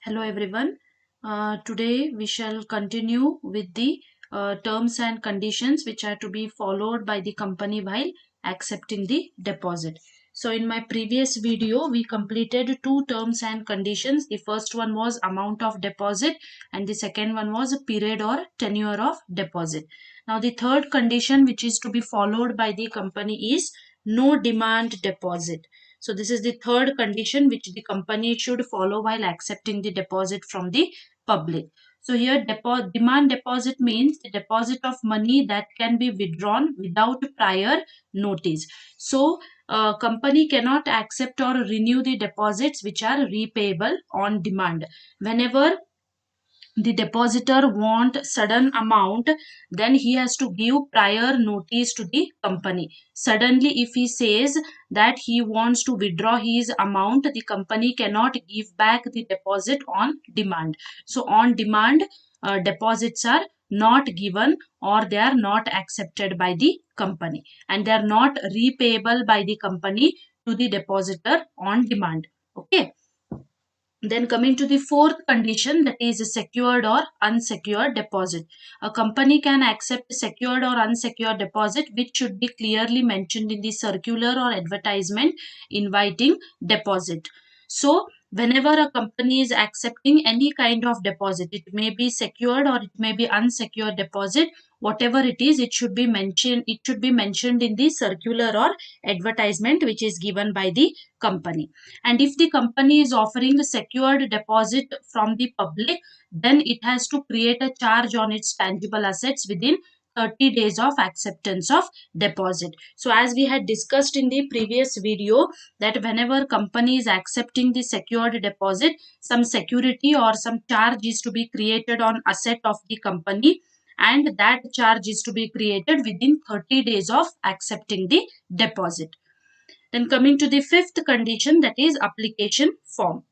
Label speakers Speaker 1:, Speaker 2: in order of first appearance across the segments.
Speaker 1: Hello everyone. Today we shall continue with the terms and conditions which are to be followed by the company while accepting the deposit. So in my previous video we completed two terms and conditions. The first one was amount of deposit and the second one was period or tenure of deposit. Now the third condition which is to be followed by the company is no demand deposit. So this is the third condition which the company should follow while accepting the deposit from the public. So here demand deposit means the deposit of money that can be withdrawn without prior notice. So company cannot accept or renew the deposits which are repayable on demand. Whenever the depositor want sudden amount, then he has to give prior notice to the company. Suddenly if he says that he wants to withdraw his amount, the company cannot give back the deposit on demand. So on demand deposits are not given or they are not accepted by the company and they are not repayable by the company to the depositor on demand. Okay. Then coming to the fourth condition, that is a secured or unsecured deposit. A company can accept secured or unsecured deposit which should be clearly mentioned in the circular or advertisement inviting deposit. So whenever a company is accepting any kind of deposit, it may be secured or it may be unsecured deposit, whatever it should be mentioned in the circular or advertisement which is given by the company. And if the company is offering a secured deposit from the public, then it has to create a charge on its tangible assets within 30 days of acceptance of deposit. So as we had discussed in the previous video, that whenever company is accepting the secured deposit, some security or some charge is to be created on asset of the company, and that charge is to be created within 30 days of accepting the deposit. Then coming to the fifth condition, that is application form.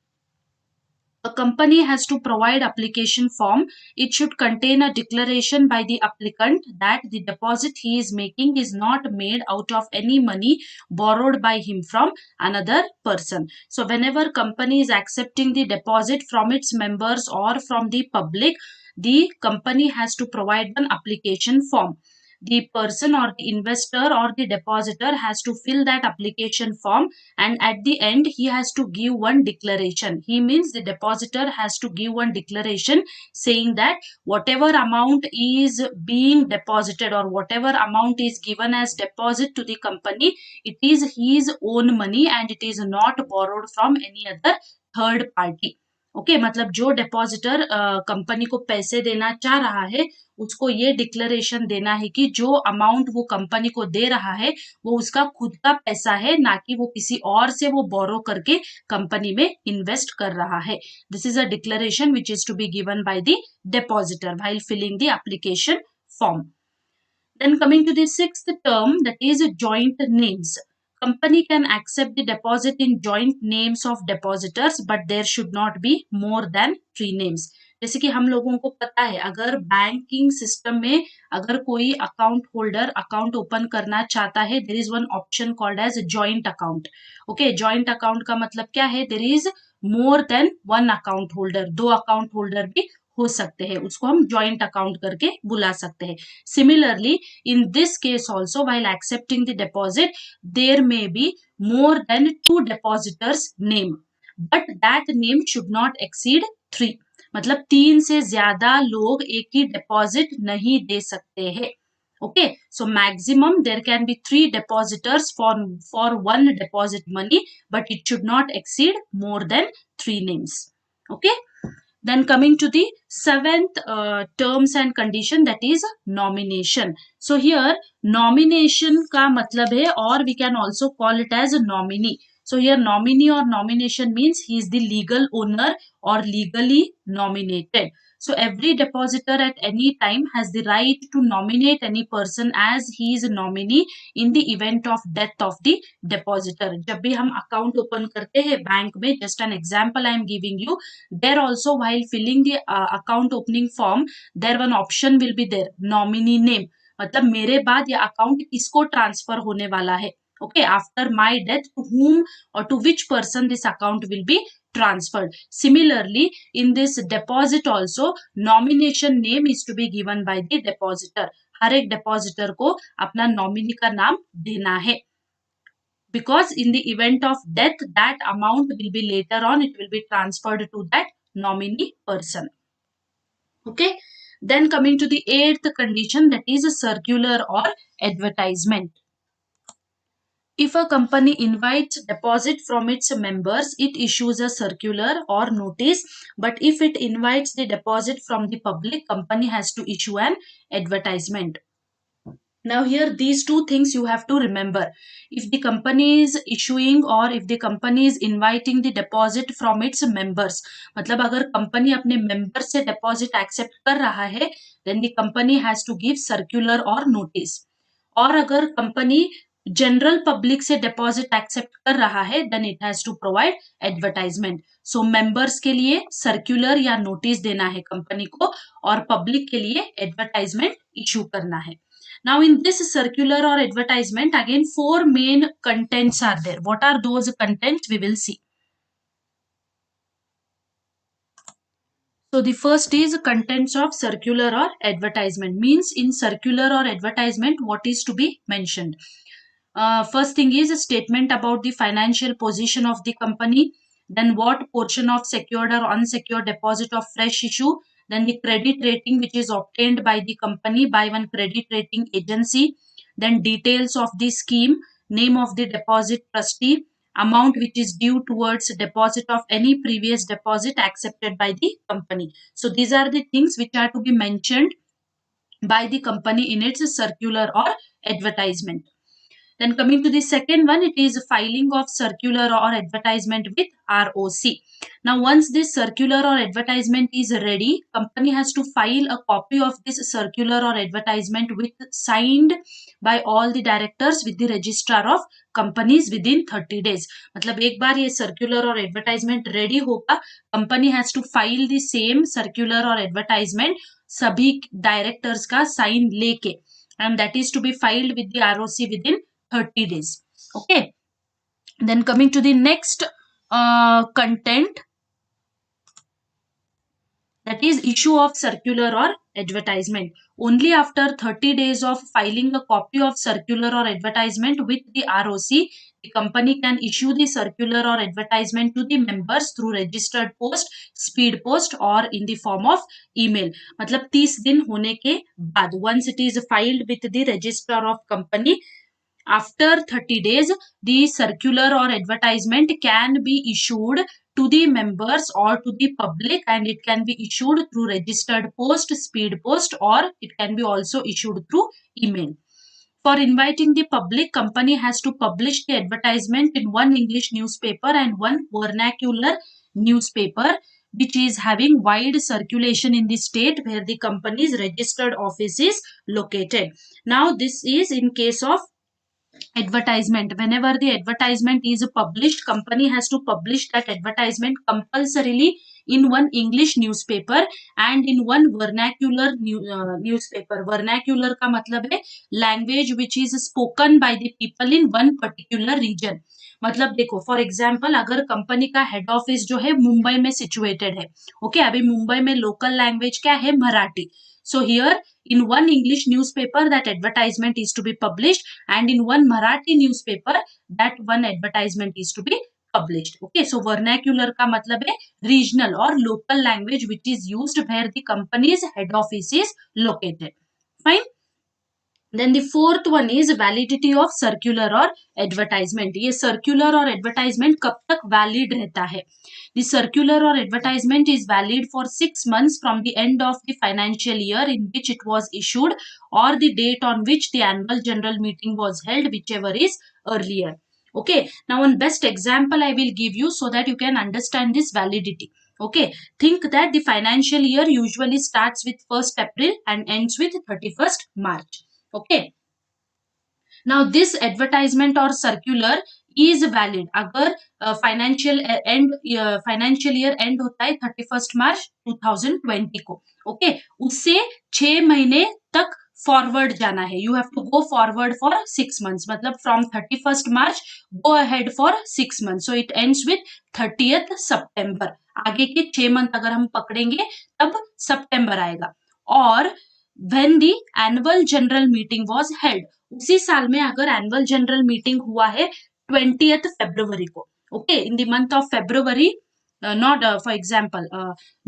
Speaker 1: A company has to provide application form. It should contain a declaration by the applicant that the deposit he is making is not made out of any money borrowed by him from another person. So whenever company is accepting the deposit from its members or from the public, the company has to provide an application form. The person or the investor or the depositor has to fill that application form, and at the end he has to give one declaration. He means the depositor has to give one declaration saying that whatever amount is being deposited or whatever amount is given as deposit to the company, it is his own money and it is not borrowed from any other third party. Okay मतलब जो depositor company को पैसे देना चाह रहा है, उसको ये डिक्लेरेशन देना है कि जो अमाउंट वो कंपनी को दे रहा है वो उसका खुद का पैसा है, ना कि वो किसी और से वो बोरो करके कंपनी में इन्वेस्ट कर रहा है. This is a declaration which is to be given by the depositor while filling the application form. Then coming to the sixth term, that is joint names. Company can accept the deposit in joint names of depositors, but there should not be more than 3 names. जैसे कि हम लोगों को पता है, अगर banking system में अगर कोई अकाउंट होल्डर अकाउंट ओपन करना चाहता है, there is one option called as joint account. Okay, joint account का मतलब क्या है? There is more than one account holder, 2 account holder भी हो सकते हैं, उसको हम जॉइंट अकाउंट करके बुला सकते हैं. Similarly, in this case also, while accepting the deposit, there may be more than 2 depositors name, but that name should not exceed 3. मतलब 3 से ज्यादा लोग एक ही deposit नहीं दे सकते हैं. Okay, so maximum there can be 3 depositors for one deposit money, but it should not exceed more than 3 names. Okay. Then coming to the seventh terms and condition, that is nomination. So here nomination का मतलब है, or we can also call it as a nominee. So here nominee or nomination means he is the legal owner or legally nominated. So every depositor at any time has the right to nominate any person as he is a nominee in the event of death of the depositor. जब भी हम account open करते हैं bank में, just an example I am giving you, there also while filling the account opening form, there one option will be there, nominee name. मतलब मेरे बाद ये अकाउंट किसको ट्रांसफर होने वाला है. Okay, after my death, to whom or to which person this account will be transferred. Similarly, in this deposit also, nomination name is to be given by the depositor. हर एक depositor को अपना nominee का नाम देना है, because in the event of death, that amount will be later on, it will be transferred to that nominee person. Okay. Then coming to the eighth condition, that is a circular or advertisement. If a company invites deposit from its members, it issues a circular or notice. But if it invites the deposit from the public, company has to issue an advertisement. Now here these two things you have to remember. If the company is issuing or if the company is inviting the deposit from its members, मतलब अगर company अपने member से deposit accept कर रहा है, then the company has to give circular or notice. और अगर company general public से डिपॉजिट एक्सेप्ट कर रहा है, then it has to provide advertisement. So members के लिए सर्कुलर या नोटिस देना है कंपनी को, और पब्लिक के लिए एडवर्टाइजमेंट इशू करना है. Now in this circular or advertisement, again 4 main contents are there. What are those contents? We will see. So the first is contents of circular or advertisement. Means in circular or advertisement, what is to be mentioned? First thing is a statement about the financial position of the company, then what portion of secured or unsecured deposit of fresh issue, then the credit rating which is obtained by the company by one credit rating agency, then details of the scheme, name of the deposit trustee, amount which is due towards deposit of any previous deposit accepted by the company. So these are the things which are to be mentioned by the company in its circular or advertisement. Then coming to the second one, it is filing of circular or advertisement with ROC. Now once this circular or advertisement is ready, company has to file a copy of this circular or advertisement with signed by all the directors with the registrar of companies within 30 days. मतलब एक बार ये circular और advertisement ready होगा, company has to file the same circular or advertisement सभी directors का sign लेके, and that is to be filed with the ROC within 30 days. Okay. Then coming to the next content, that is issue of circular or advertisement. Only after 30 days of filing a copy of circular or advertisement with the ROC, the company can issue the circular or advertisement to the members through registered post, speed post or in the form of email. मतलब 30 दिन होने के बाद, once it is filed with the registrar of company, after 30 days, the circular or advertisement can be issued to the members or to the public, and it can be issued through registered post, speed post, or it can be also issued through email. For inviting the public, company has to publish the advertisement in one English newspaper and one vernacular newspaper, which is having wide circulation in the state where the company's registered office is located. Now this is in case of advertisement. Whenever the advertisement is published, company has to publish that advertisement compulsorily in one English newspaper and in one vernacular newspaper. Vernacular का मतलब है language which is spoken by the people in one particular region. मतलब देखो for example, अगर company का head office जो है मुंबई में सिचुएटेड है, ओके, अभी मुंबई में लोकल लैंग्वेज क्या है, Marathi. So here in one English newspaper that advertisement is to be published, and in one Marathi newspaper that one advertisement is to be published. Okay, so vernacular का मतलब है regional or local language which is used where the company's head office is located. Fine. Then the fourth one is validity of circular or advertisement. ये circular और advertisement कब तक valid रहता है? The circular or advertisement is valid for 6 months from the end of the financial year in which it was issued or the date on which the annual general meeting was held, whichever is earlier. Okay, now one best example I will give you so that you can understand this validity. Okay, think that the financial year usually starts with 1st April and ends with 31st March. Okay. Now this advertisement or circular is valid अगर financial year end होता है 31st March 2020 को. Okay, उससे 6 महीने तक forward जाना है, you have to go forward for 6 months, मतलब from 31st March go ahead for 6 months, so it ends with 30th September। आगे के 6 मंथ अगर हम पकड़ेंगे तब सितंबर आएगा। और when the annual general meeting was held, उसी साल में अगर एनुअल जनरल मीटिंग हुआ है 20th February को, okay, in the month of February, not for example,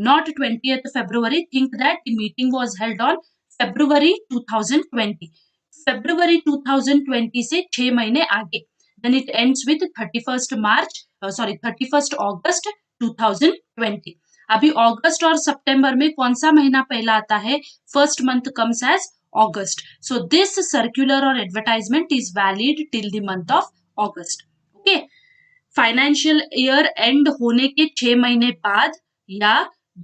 Speaker 1: not 20th February, think that the meeting was held on February 2020, February 2020 से 6 महीने आगे, then it ends with 31st August 2020। अभी अगस्त और सितंबर में कौन सा महीना पहला आता है? First month comes as August, so this circular or advertisement is valid till the month of August, okay। Financial year and होने के 6 महीने बाद या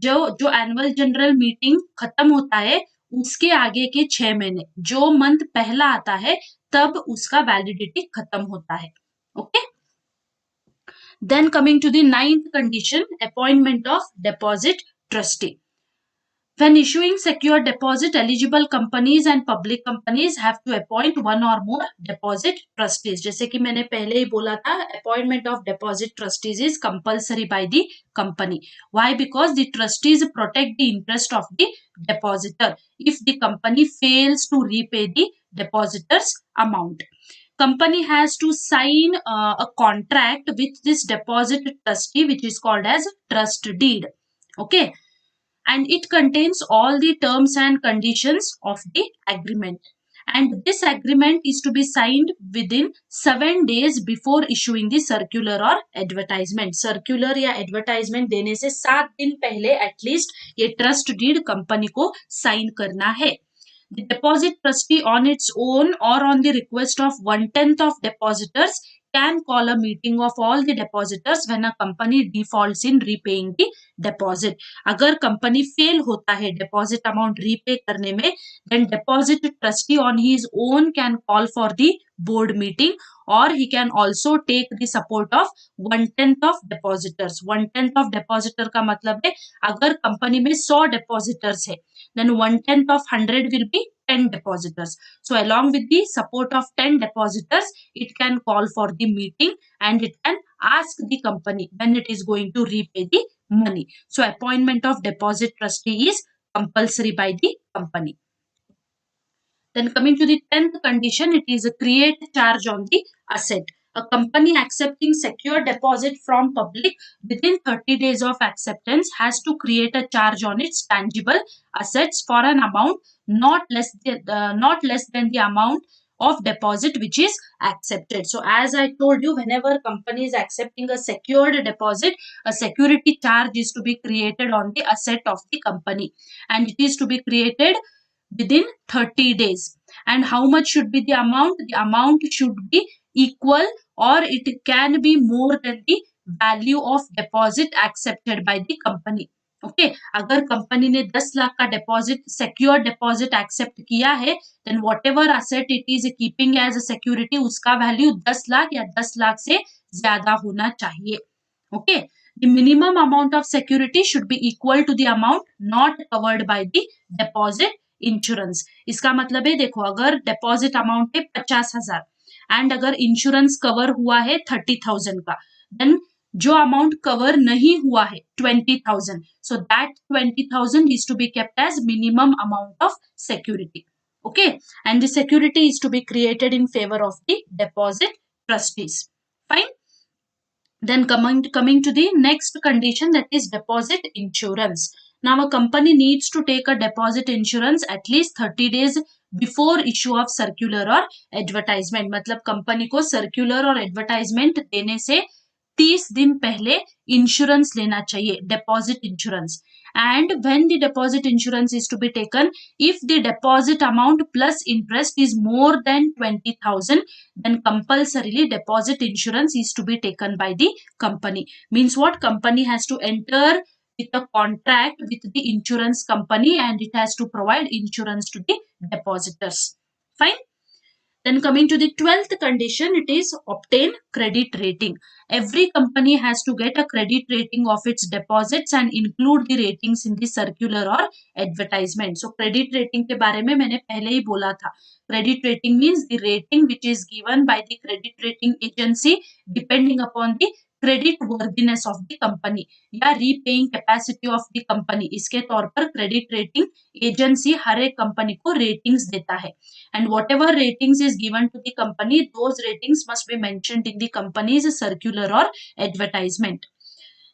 Speaker 1: जो जो एनुअल जनरल मीटिंग खत्म होता है उसके आगे के 6 महीने, जो मंथ पहला आता है तब उसका वैलिडिटी खत्म होता है, okay. Then coming to the ninth condition, appointment of deposit trustee. When issuing secure deposit, eligible companies and public companies have to appoint one or more deposit trustees. जैसे कि मैंने पहले ही बोला था, appointment of deposit trustees is compulsory by the company. Why? Because the trustees protect the interest of the depositor if the company fails to repay the depositor's amount. Company has to sign a contract with this deposit trustee, which is called as trust deed, okay, and it contains all the terms and conditions of the agreement, and this agreement is to be signed within 7 days before issuing the circular or advertisement. Circular या advertisement देने से 7 दिन पहले at least ये trust deed company को sign करना है। The deposit trustee on its own or on the request of 1/10 of depositors can call a meeting of all the depositors when a company defaults in repaying the deposit. अगर company fail होता है deposit amount repay करने में, then deposit trustee on his own can call for the board meeting, or he can also take the support of 1/10 of depositors. 1/10 of depositor का मतलब है अगर company में 100 depositors है, then 1/10 of 100 will be 10 depositors. So along with the support of 10 depositors, it can call for the meeting and it can ask the company when it is going to repay the money. So appointment of deposit trustee is compulsory by the company. Then coming to the 10th condition, it is a create charge on the asset. A company accepting secure deposit from public within 30 days of acceptance has to create a charge on its tangible assets for an amount not less than the amount of deposit which is accepted. So as I told you, whenever company is accepting a secured deposit, a security charge is to be created on the asset of the company, and it is to be created within 30 days. And how much should be the amount? The amount should be equal or it can be more than the value of deposit accepted by the company. Okay अगर कंपनी ने 10 लाख का deposit secure deposit accept किया है, then whatever asset it is keeping as a security उसका value 10 lakh या 10 लाख से ज्यादा होना चाहिए, okay. The minimum amount of security should be equal to the amount not covered by the deposit insurance. इसका मतलब है देखो, अगर डिपॉजिट अमाउंट है 50,000 एंड अगर इंश्योरेंस कवर हुआ है 30,000 का, देन जो अमाउंट कवर नहीं हुआ है 20,000, so that 20,000 is to be kept as minimum amount of security, okay, and the security is to be created in favour of the deposit trustees, fine. Then coming to the next condition, that is deposit insurance. Now a company needs to take a deposit insurance at least 30 days before issue of circular or advertisement. मतलब company को circular और advertisement देने से 30 दिन पहले insurance लेना चाहिए, deposit insurance. And when the deposit insurance is to be taken, if the deposit amount plus interest is more than 20,000, then compulsorily deposit insurance is to be taken by the company. Means what? Company has to enter with a contract with the insurance company and it has to provide insurance to the depositors. Fine. Then coming to the 12th condition, it is obtain credit rating. Every company has to get a credit rating of its deposits and include the ratings in the circular or advertisement. So credit rating के बारे में मैंने पहले ही बोला था. Credit rating means the rating which is given by the credit rating agency depending upon the credit worthiness of the company या repaying capacity of the company. इसके तौर पर क्रेडिट रेटिंग एजेंसी हर एक कंपनी को रेटिंग्स देता है. And whatever ratings is given to the company, those ratings must be mentioned in the company's circular or advertisement.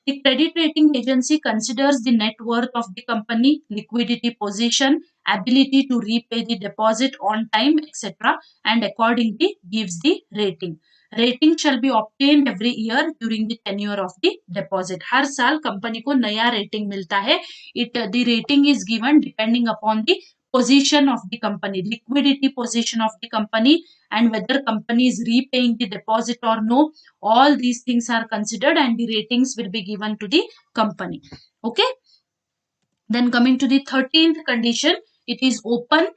Speaker 1: The credit rating agency considers the net worth of the company, liquidity position, ability to repay the deposit on time, etc., and accordingly gives the rating. Rating shall be obtained every year during the tenure of the deposit. हर साल company को नया rating मिलता है. The rating is given depending upon the position of the company, liquidity position of the company, and whether company is repaying the deposit or no. All these things are considered and the ratings will be given to the company. Okay. Then coming to the 13th condition, it is open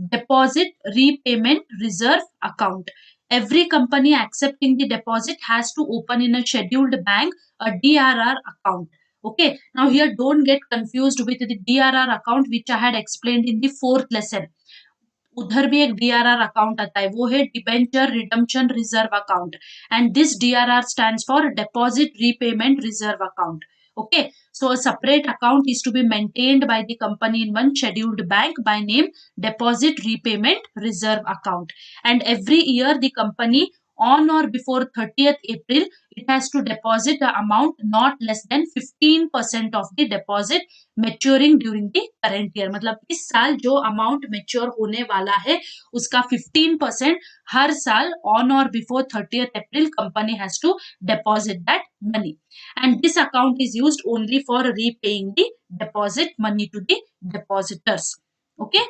Speaker 1: deposit repayment reserve account. Every company accepting the deposit has to open in a scheduled bank a DRR account. Okay. Now here don't get confused with the DRR account which I had explained in the 4th lesson. उधर भी एक DRR account आता है, वो है debenture redemption reserve account. And this DRR stands for deposit repayment reserve account. Okay, so a separate account is to be maintained by the company in one scheduled bank by name Deposit Repayment Reserve Account. And every year the company on or before 30th April, it has to deposit the amount not less than 15% of the deposit maturing during the current year. मतलब इस साल जो amount mature होने वाला है उसका 15% हर साल on or before 30th April company has to deposit that money. And this account is used only for repaying the deposit money to the depositors. Okay.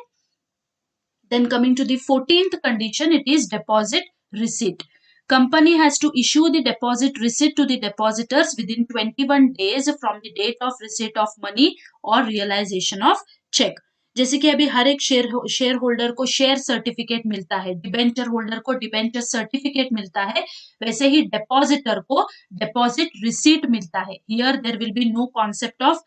Speaker 1: Then coming to the 14th condition, it is deposit receipt. Company has to issue the deposit receipt to the depositors within 21 days from the date of receipt of money or realization of check. जैसे कि अभी हर एक shareholder को share certificate मिलता है, debenture holder को debenture certificate मिलता है, वैसे ही डिपॉजिटर को डिपॉजिट रिसीट मिलता है. Here there will be no concept of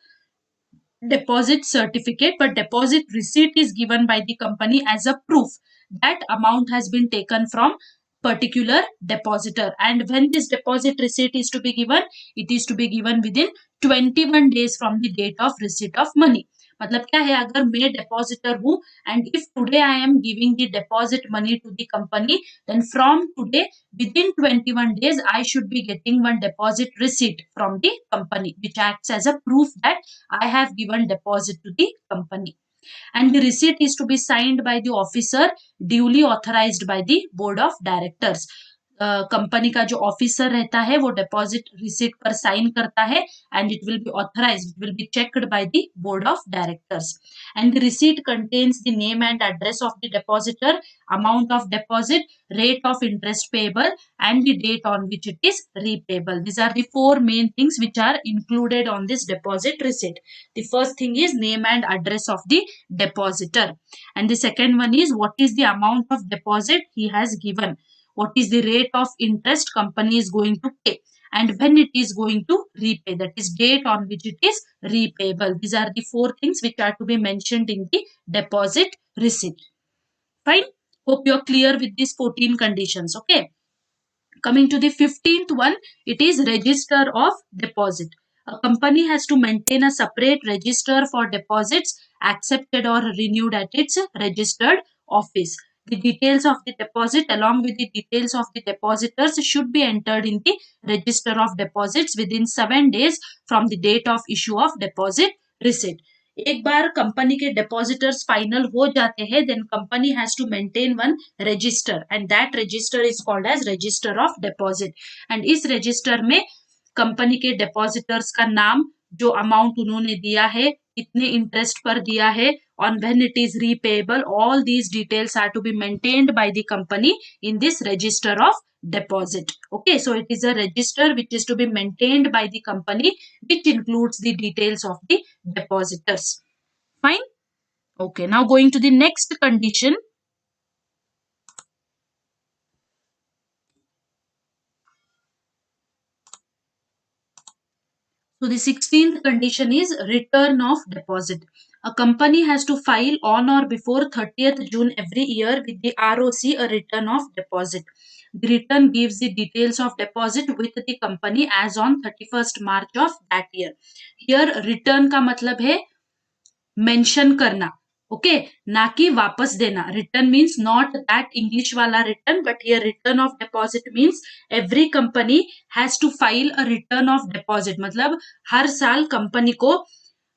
Speaker 1: deposit certificate, but deposit receipt is given by the company as a proof that amount has been taken from particular depositor. And when this deposit receipt is to be given, it is to be given within 21 days from the date of receipt of money. मतलब क्या है, अगर मैं depositor हूँ and if today I am giving the deposit money to the company, then from today within 21 days I should be getting one deposit receipt from the company which acts as a proof that I have given deposit to the company. And the receipt is to be signed by the officer duly authorized by the board of directors. Company का जो officer रहता है वो deposit receipt पर sign करता है and it will be authorised, it will be checked by the board of directors. And the receipt contains the name and address of the depositor, amount of deposit, rate of interest payable, and the date on which it is repayable. These are the four main things which are included on this deposit receipt. The first thing is name and address of the depositor, and the second one is what is the amount of deposit he has given, what is the rate of interest company is going to pay, and when it is going to repay, that is date on which it is repayable. These are the four things which are to be mentioned in the deposit receipt. Fine. Hope you're clear with these 14 conditions. Okay. Coming to the 15th one, it is register of deposit. A company has to maintain a separate register for deposits accepted or renewed at its registered office. The details of the deposit along with the details of the depositors should be entered in the register of deposits within 7 days from the date of issue of deposit receipt. एक बार company के depositors final हो जाते हैं, then company has to maintain one register and that register is called as register of deposit. And इस register में company के depositors का नाम, जो अमाउंट उन्होंने दिया है, कितने इंटरेस्ट पर दिया है, on when it is repayable, all these details are to be maintained by the company in this register of deposit. Okay, so it is a register which is to be maintained by the company, which includes the details of the depositors. Fine. Okay, now going to the next condition. So the 16th condition is return of deposit. A company has to file on or before 30th June every year with the ROC a return of deposit. The return gives the details of deposit with the company as on 31st March of that year. Here return का मतलब है mention करना, okay, ना कि वापस देना. Return means not that English वाला return, but here return of deposit means every company has to file a return of deposit. मतलब हर साल कंपनी को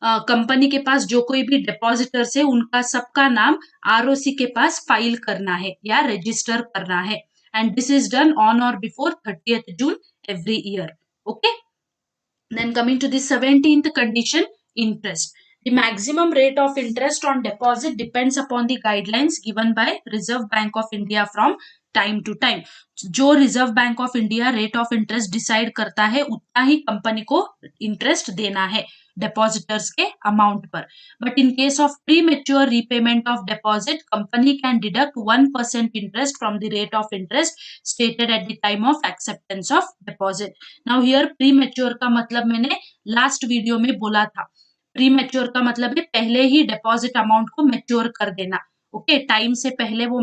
Speaker 1: कंपनी के पास जो कोई भी डिपॉजिटर्स है उनका सबका नाम आरओसी के पास फाइल करना है या रजिस्टर करना है. And this is done on और before 30th June every year. Okay. Then coming to the 17th condition, interest. The maximum rate of interest on deposit depends upon the guidelines given by Reserve Bank of India from time to time. जो reserve bank of India rate of interest decide करता है उतना ही company को interest देना है depositors के amount पर. But in case of pre mature repayment of deposit company can deduct 1% interest from the rate of interest stated at the time of acceptance of deposit. Now here pre mature का मतलब मैंने last video में बोला था. Pre mature का मतलब है पहले ही डिपॉजिट अमाउंट को मेच्योर कर देना. ओके, टाइम से पहले वो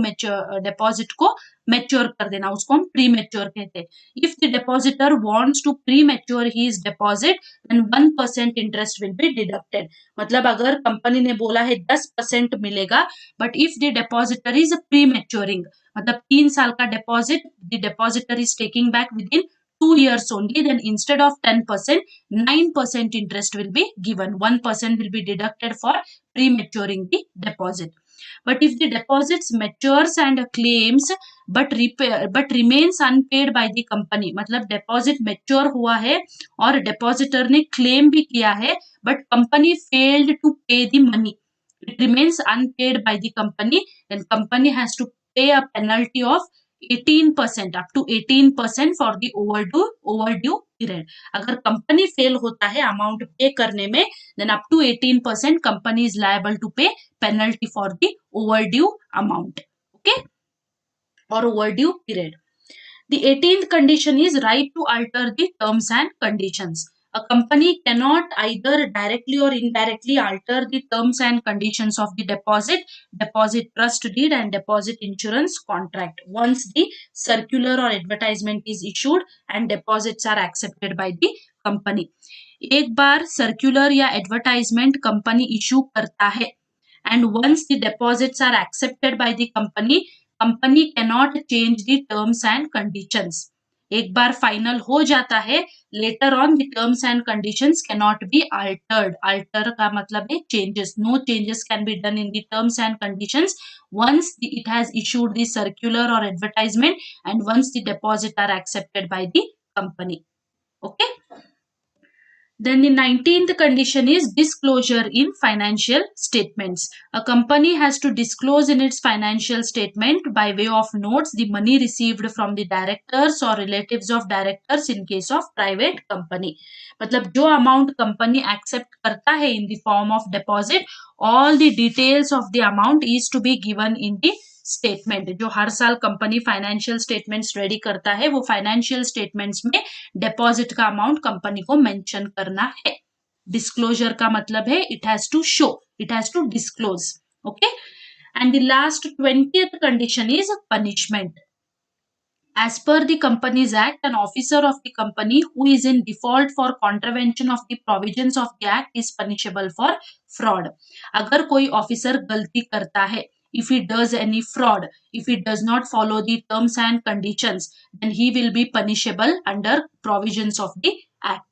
Speaker 1: डिपॉजिट को मेच्योर कर देना, उसको हम प्री मेच्योर कहते हैं. If the depositor wants to premature his deposit then 1% interest will be deducted. मतलब अगर कंपनी ने बोला है 10% मिलेगा, but if the depositor is prematuring, मतलब 3 साल का deposit the depositor is taking back within 2 years only, then instead of 10%, 9% interest will be given. 1% will be deducted for pre-maturing the deposit. But if the deposits matures and claims but remains unpaid by the company, मतलब deposit mature हुआ है और depositor ने claim भी किया है, but company failed to pay the money, it remains unpaid by the company, then company has to pay a penalty of 18%, up to 18% for the overdue period. अगर company fail होता है amount पे करने में, then up to 18% company is liable to pay penalty for the overdue amount. Okay, or overdue period. The 18th condition is right to alter the terms and conditions. A company cannot either directly or indirectly alter the terms and conditions of the deposit trust deed and deposit insurance contract once the circular or advertisement is issued and deposits are accepted by the company. एक बार circular या advertisement company issue करता है and once the deposits are accepted by the company cannot change the terms and conditions. एक बार final हो जाता है, letter on the terms and conditions cannot be altered. Alter का मतलब है changes. No changes can be done in the terms and conditions once it has issued the circular or advertisement and once the deposit are accepted by the company. Okay. Then the 19th condition is disclosure in financial statements. A company has to disclose in its financial statement by way of notes the money received from the directors or relatives of directors in case of private company. मतलब जो amount company accept करता है in the form of deposit, all the details of the amount is to be given in the statement. जो हर साल company financial statements ready करता है वो financial statements में डिपॉजिट का अमाउंट कंपनी को मेंशन करना है. डिस्क्लोजर का मतलब है it has to show, it has to disclose. Okay. And the last 20th condition is punishment. As per the Companies Act, an officer of the company who is in default for contravention of the provisions of the act is punishable for fraud. अगर कोई officer गलती करता है, if he does any fraud, if he does not follow the terms and conditions, then he will be punishable under provisions of the act.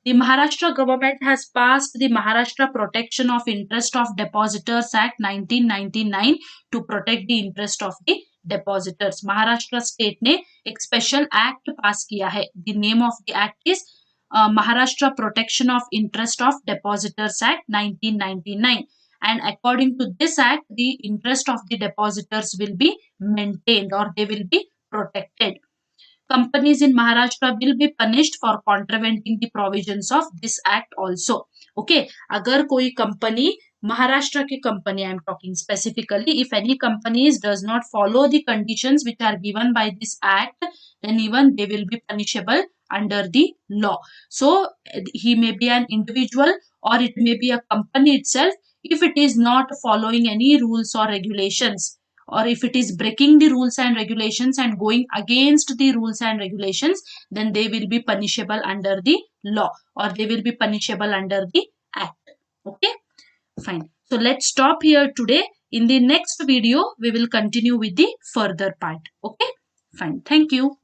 Speaker 1: The Maharashtra government has passed the Maharashtra Protection of Interest of Depositors Act 1999 to protect the interest of the depositors. Maharashtra state ने एक special act पास किया है. The name of the act is Maharashtra Protection of Interest of Depositors Act 1999. And according to this act, the interest of the depositors will be maintained or they will be protected. Companies in Maharashtra will be punished for contravening the provisions of this act also. Okay, अगर कोई company Maharashtra की company, I am talking specifically, if any companies does not follow the conditions which are given by this act, then even they will be punishable under the law. So he may be an individual or it may be a company itself. If it is not following any rules or regulations, or if it is breaking the rules and regulations and going against the rules and regulations, then they will be punishable under the law, or they will be punishable under the act. Okay, fine. So let's stop here today. In the next video we will continue with the further part. Okay, fine. Thank you.